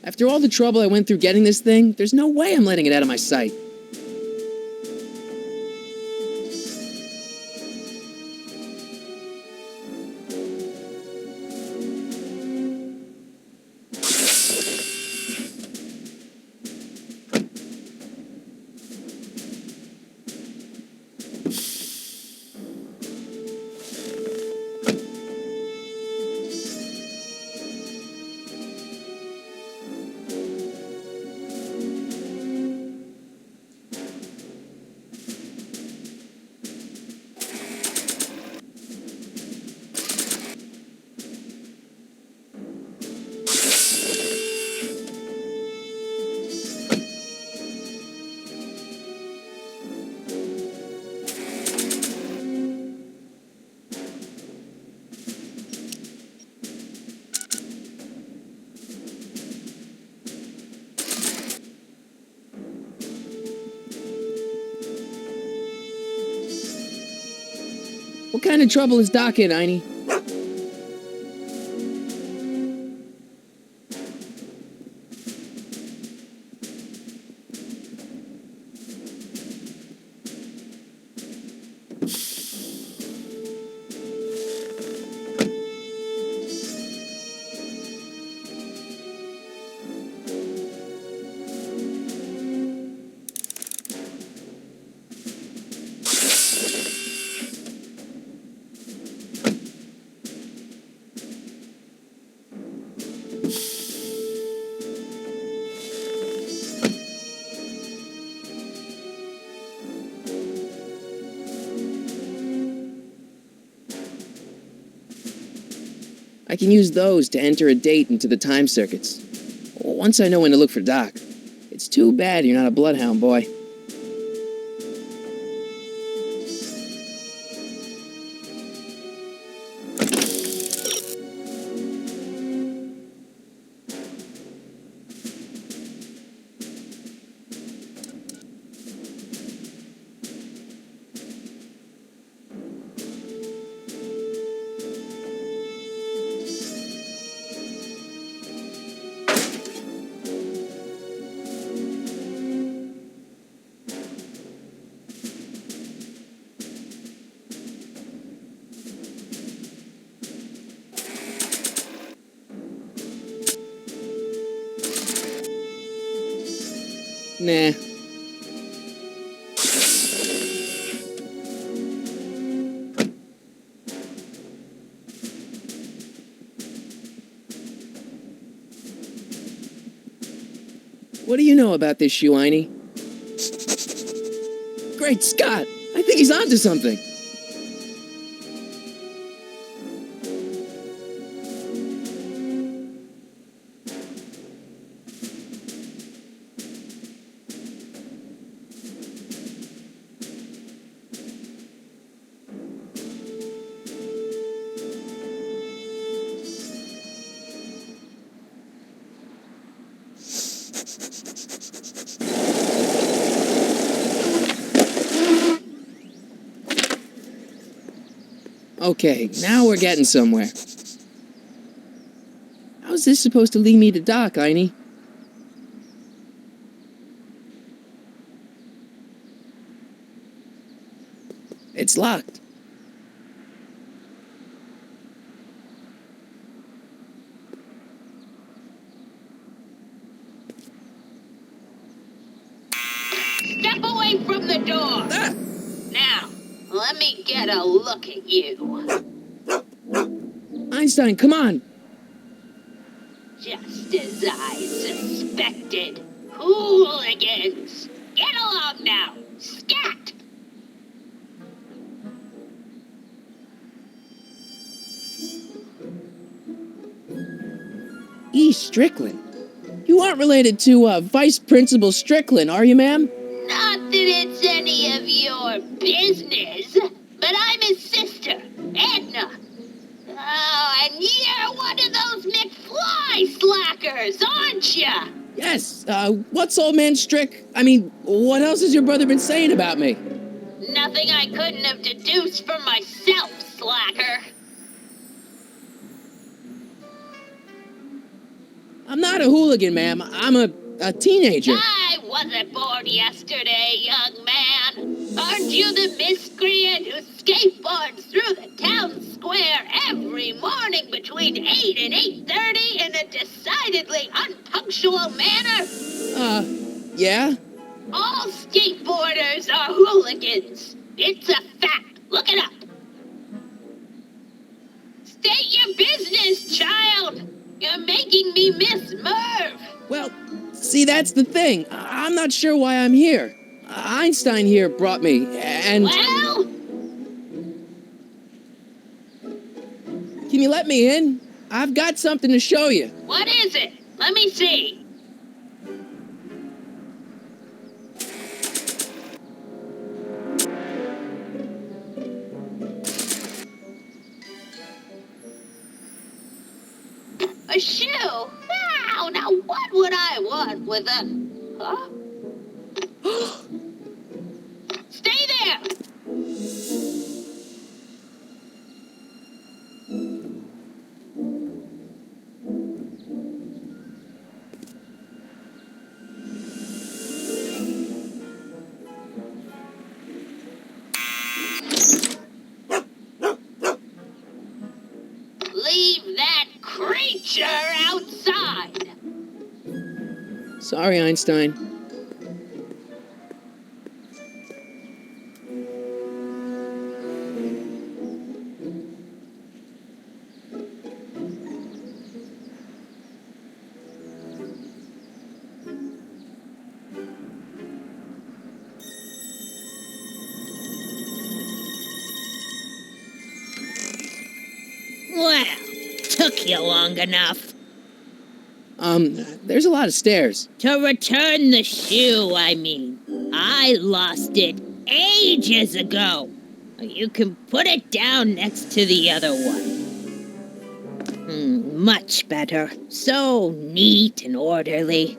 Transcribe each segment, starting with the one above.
After all the trouble I went through getting this thing, there's no way I'm letting it out of my sight. What kind of trouble is Doc in, Einie? I can use those to enter a date into the time circuits. Once I know when to look for Doc. It's too bad you're not a bloodhound, boy. Nah. What do you know about this shoe, Einie? Great Scott! I think he's onto something! Okay, now we're getting somewhere. How's this supposed to lead me to Doc, Einie? It's locked. Step away from the door! Ah! Now, let me get a look at you. Einstein, come on! Just as I suspected. Hooligans! Get along now! Scat! E. Strickland. You aren't related to, Vice Principal Strickland, are you, ma'am? Not that it's any of your business, but I'm his sister, Edna. Oh, and you're one of those McFly slackers, aren't ya? Yes, what's old man what else has your brother been saying about me? Nothing I couldn't have deduced for myself, slacker. I'm not a hooligan, ma'am. I'm a teenager. I wasn't born yesterday, young man. Aren't you the miscreant who skateboards through the town square every morning between 8 and 8:30 in a decidedly unpunctual manner? Yeah? All skateboarders are hooligans. It's a fact. Look it up. State your business, child. You're making me miss Merv. Well, see, that's the thing. I'm not sure why I'm here. Einstein here brought me, and... Well? Can you let me in? I've got something to show you. What is it? Let me see. A shoe? Now what would I want with a... Huh? Stay there! Leave that creature outside! Sorry, Einstein. Well, took you long enough. There's a lot of stairs. To return the shoe, I mean. I lost it ages ago. You can put it down next to the other one. Much better. So neat and orderly.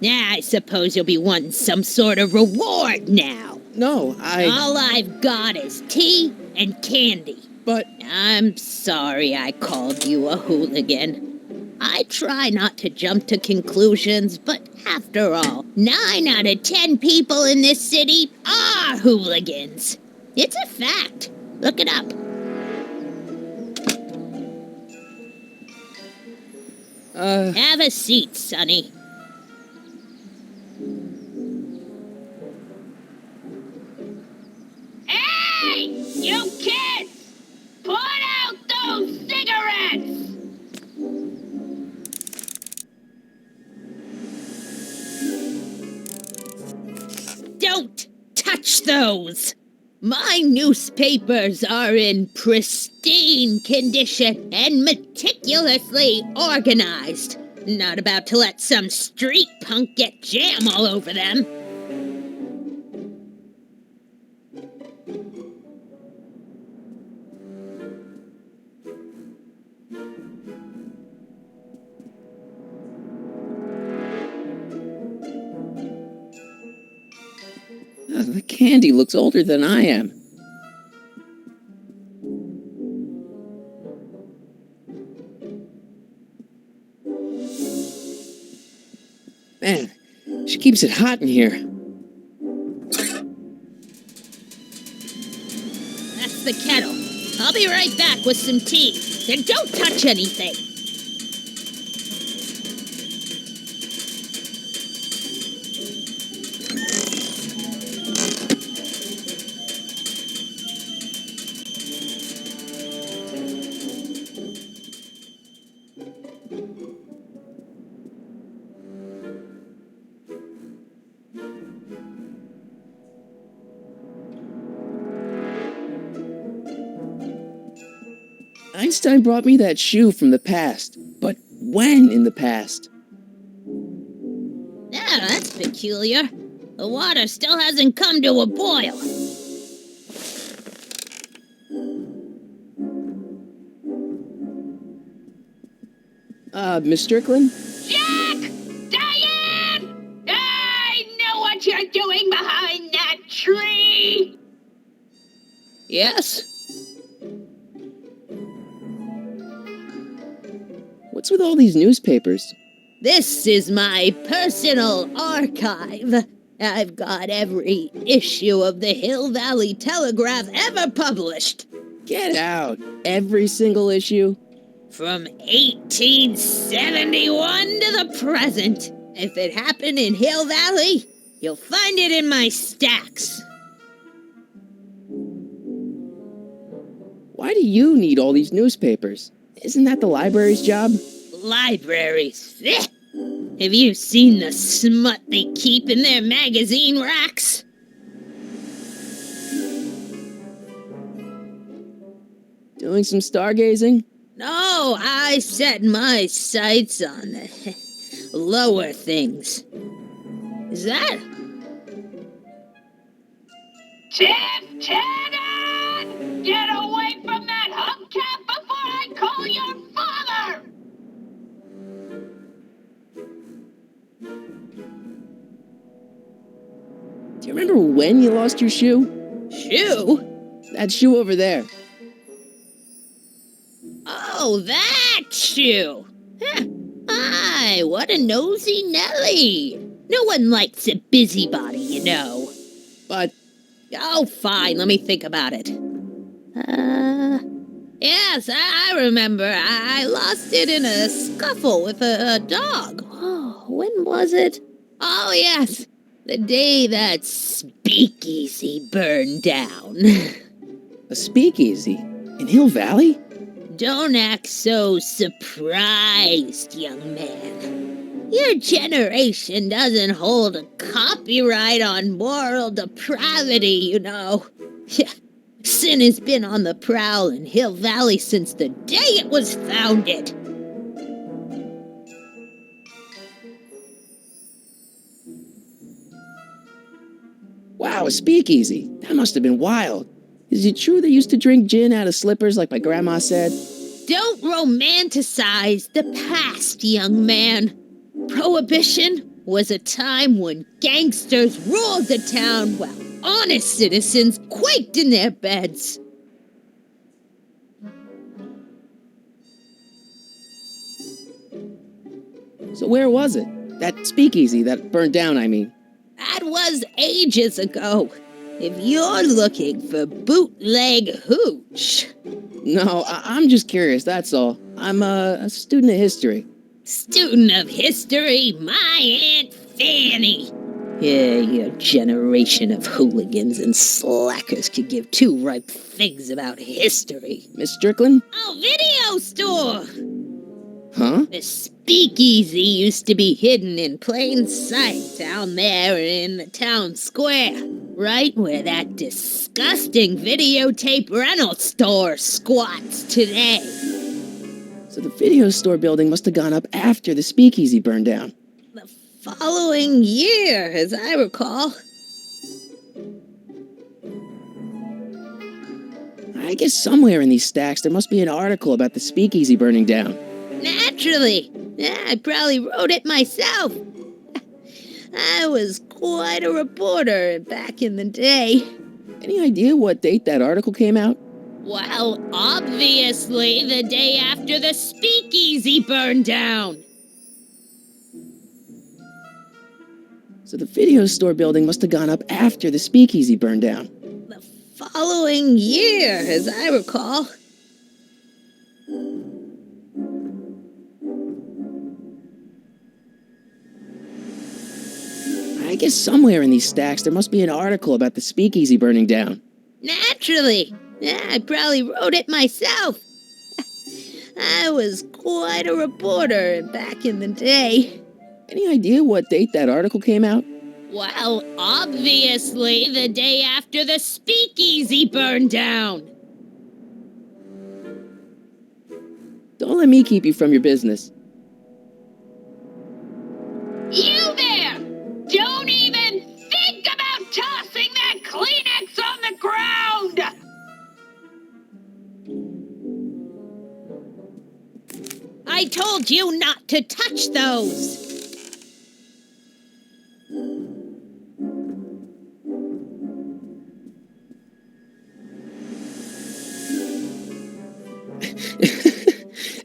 Yeah, I suppose you'll be wanting some sort of reward now. No, All I've got is tea and candy. But... I'm sorry I called you a hooligan. I try not to jump to conclusions, but after all, 9 out of 10 people in this city are hooligans. It's a fact. Look it up. Have a seat, Sonny. Hey! You kids! Put out those cigarettes! Don't touch those! My newspapers are in pristine condition and meticulously organized. Not about to let some street punk get jam all over them. The candy looks older than I am. Man, she keeps it hot in here. That's the kettle. I'll be right back with some tea. And don't touch anything. Einstein brought me that shoe from the past. But when in the past? Yeah, that's peculiar. The water still hasn't come to a boil. Miss Strickland? Jack! Diane! I know what you're doing behind that tree! Yes? What's with all these newspapers? This is my personal archive. I've got every issue of the Hill Valley Telegraph ever published. Get out. Every single issue? From 1871 to the present. If it happened in Hill Valley, you'll find it in my stacks. Why do you need all these newspapers? Isn't that the library's job? Libraries. Have you seen the smut they keep in their magazine racks? Doing some stargazing? No, I set my sights on lower things. Is that? Lieutenant! Get away from that hubcap before I call your father! Do you remember when you lost your shoe? Shoe? That shoe over there. Oh, that shoe! Huh. My, what a nosy Nelly! No one likes a busybody, you know. But Oh, fine, let me think about it. Yes, I remember. I lost it in a scuffle with a dog. Oh, when was it? Oh, yes, the day that speakeasy burned down. a speakeasy? In Hill Valley? Don't act so surprised, young man. Your generation doesn't hold a copyright on moral depravity, you know. Sin has been on the prowl in Hill Valley since the day it was founded. Wow, a speakeasy. That must have been wild. Is it true they used to drink gin out of slippers like my grandma said? Don't romanticize the past, young man. Prohibition was a time when gangsters ruled the town while honest citizens quaked in their beds. So where was it? That speakeasy that burned down, I mean. That was ages ago. If you're looking for bootleg hooch. No, I'm just curious, that's all. I'm a student of history. Student of history, my Aunt Fanny. Yeah, your generation of hooligans and slackers could give two ripe figs about history. Miss Strickland? Oh, video store! Huh? The speakeasy used to be hidden in plain sight down there in the town square, right where that disgusting videotape rental store squats today. So the video store building must have gone up after the speakeasy burned down. The following year, as I recall. I guess somewhere in these stacks there must be an article about the speakeasy burning down. Naturally. Yeah, I probably wrote it myself. I was quite a reporter back in the day. Any idea what date that article came out? Well, obviously the day after the speakeasy burned down. So the video store building must have gone up after the speakeasy burned down. The following year, as I recall. I guess somewhere in these stacks there must be an article about the speakeasy burning down. Naturally. Yeah, I probably wrote it myself. I was quite a reporter back in the day. Any idea what date that article came out? Well, obviously the day after the speakeasy burned down. Don't let me keep you from your business. You there! Don't even think about tossing that Kleenex on the ground! I told you not to touch those.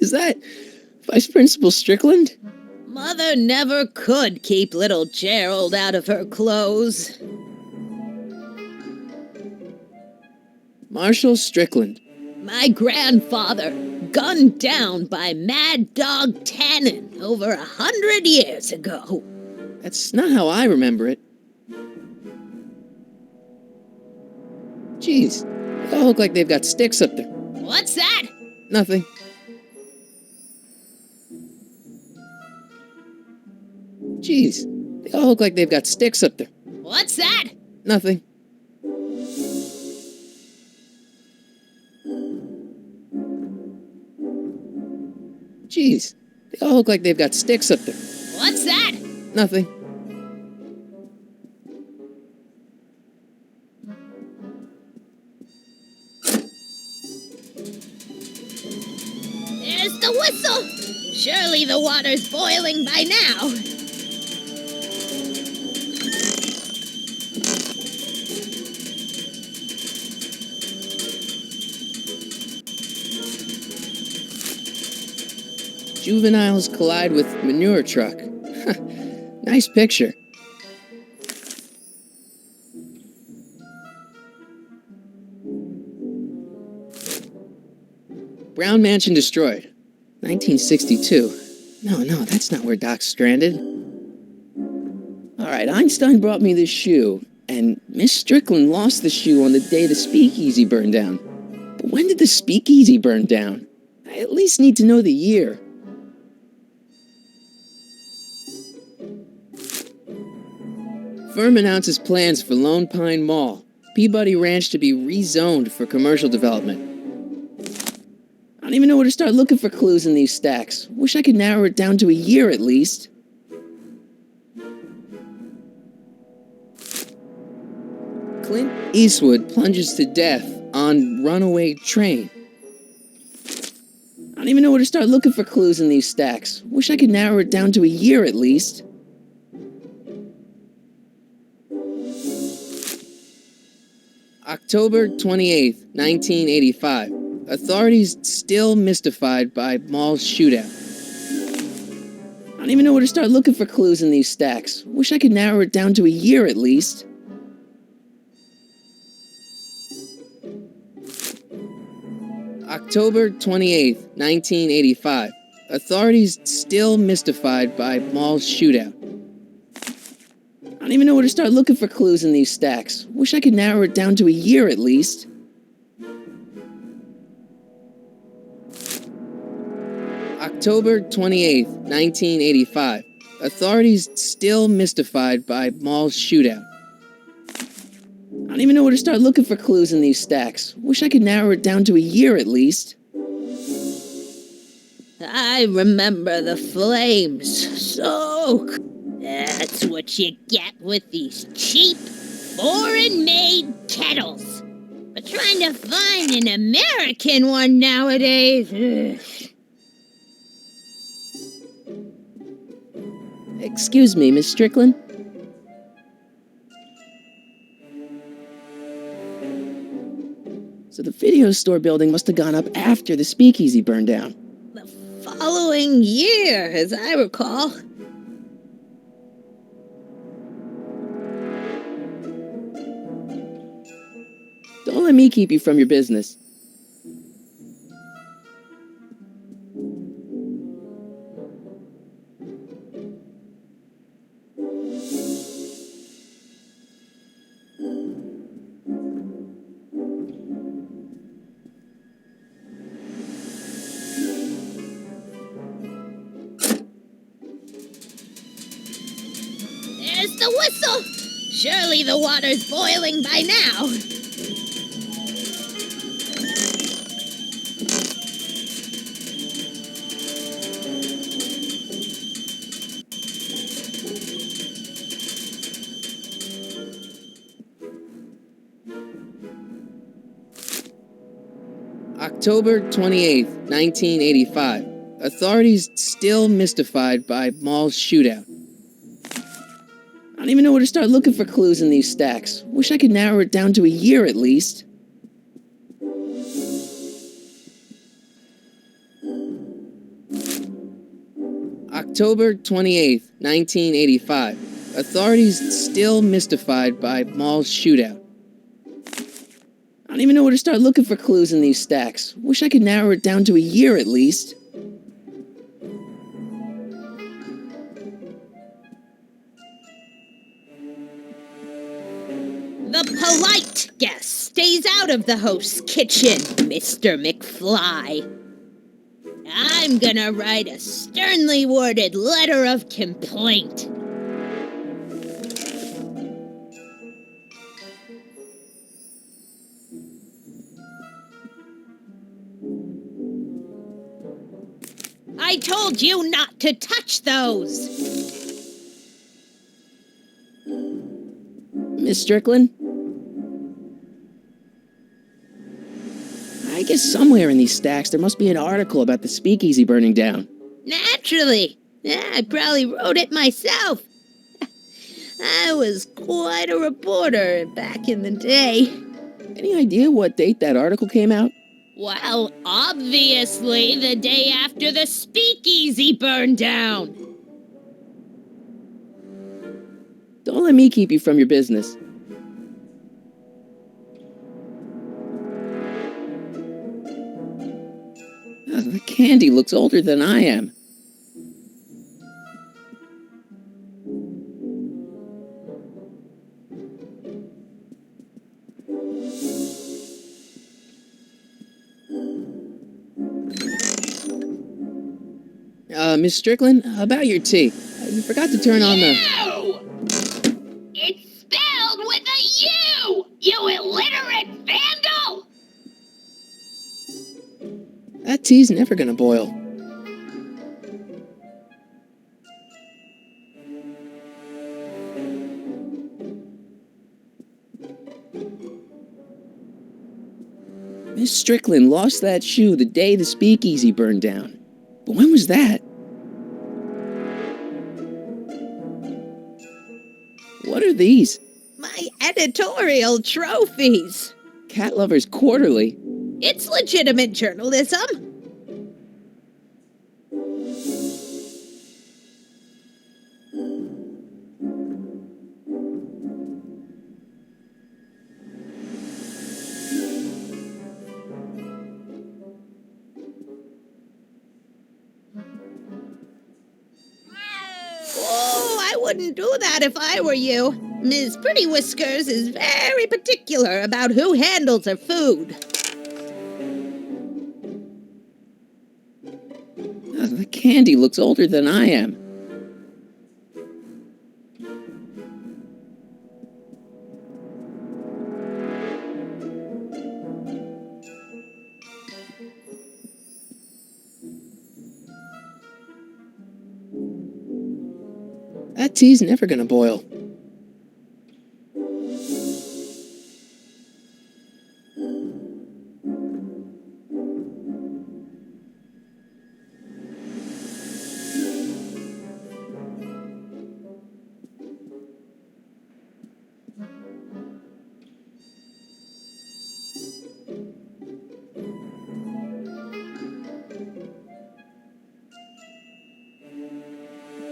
Is that Vice Principal Strickland? Mother Mother never could keep little Gerald out of her clothes. Marshall Strickland. My grandfather, gunned down by Mad Dog Tannen over 100 years ago. That's not how I remember it. Jeez, they all look like they've got sticks up there. What's that? Nothing. Jeez, they all look like they've got sticks up there. What's that? Nothing. Jeez, they all look like they've got sticks up there. What's that? Nothing. There's the whistle. Surely the water's boiling by now. Juveniles collide with manure truck. Nice picture. Brown Mansion destroyed. 1962. No, that's not where Doc's stranded. Alright, Einstein brought me this shoe, and Miss Strickland lost the shoe on the day the speakeasy burned down. But when did the speakeasy burn down? I at least need to know the year. Firm announces plans for Lone Pine Mall, Peabody Ranch to be rezoned for commercial development. I don't even know where to start looking for clues in these stacks. Wish I could narrow it down to a year at least. Clint Eastwood plunges to death on runaway train. I don't even know where to start looking for clues in these stacks. Wish I could narrow it down to a year at least. October 28th, 1985. Authorities still mystified by mall shootout. I don't even know where to start looking for clues in these stacks. Wish I could narrow it down to a year at least. October 28th, 1985. Authorities still mystified by mall shootout. I don't even know where to start looking for clues in these stacks. Wish I could narrow it down to a year at least. October 28th, 1985. Authorities still mystified by mall shootout. I don't even know where to start looking for clues in these stacks. Wish I could narrow it down to a year at least. I remember the flames. So... That's what you get with these cheap, foreign-made kettles. But trying to find an American one nowadays... Excuse me, Miss Strickland? So the video store building must have gone up after the speakeasy burned down. The following year, as I recall. Don't let me keep you from your business. There's the whistle. Surely the water's boiling by now. October 28th, 1985. Authorities still mystified by mall shootout. I don't even know where to start looking for clues in these stacks. Wish I could narrow it down to a year at least. October 28th, 1985. Authorities still mystified by mall shootout. I don't even know where to start looking for clues in these stacks. Wish I could narrow it down to a year at least. The polite guest stays out of the host's kitchen, Mr. McFly. I'm gonna write a sternly worded letter of complaint. I told you not to touch those! Miss Strickland? I guess somewhere in these stacks there must be an article about the speakeasy burning down. Naturally. I probably wrote it myself. I was quite a reporter back in the day. Any idea what date that article came out? Well, obviously the day after the speakeasy burned down. Don't let me keep you from your business. Oh, the candy looks older than I am. Miss Strickland, about your tea. You forgot to turn on the... U! It's spelled with a U! You illiterate vandal! That tea's never gonna boil. Miss Strickland lost that shoe the day the speakeasy burned down. But when was that? What are these? My editorial trophies. Cat Lovers Quarterly? It's legitimate journalism. Oh, I wouldn't do that if I were you. Ms. Pretty Whiskers is very particular about who handles her food. Oh, the candy looks older than I am. That tea's never gonna boil.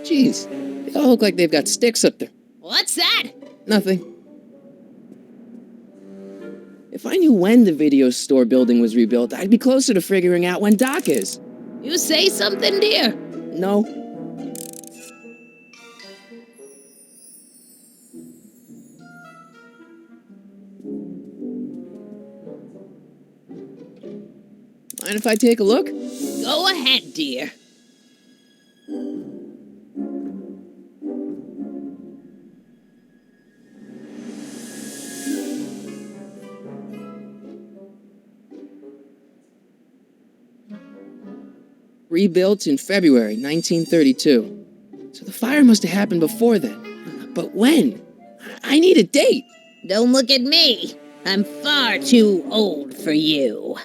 Jeez, they all look like they've got sticks up there. What's that? Nothing. If I knew when the video store building was rebuilt, I'd be closer to figuring out when Doc is. You say something, dear? No. Mind if I take a look? Go ahead, dear. Rebuilt in February 1932. So the fire must have happened before then. But when? I need a date. Don't look at me. I'm far too old for you.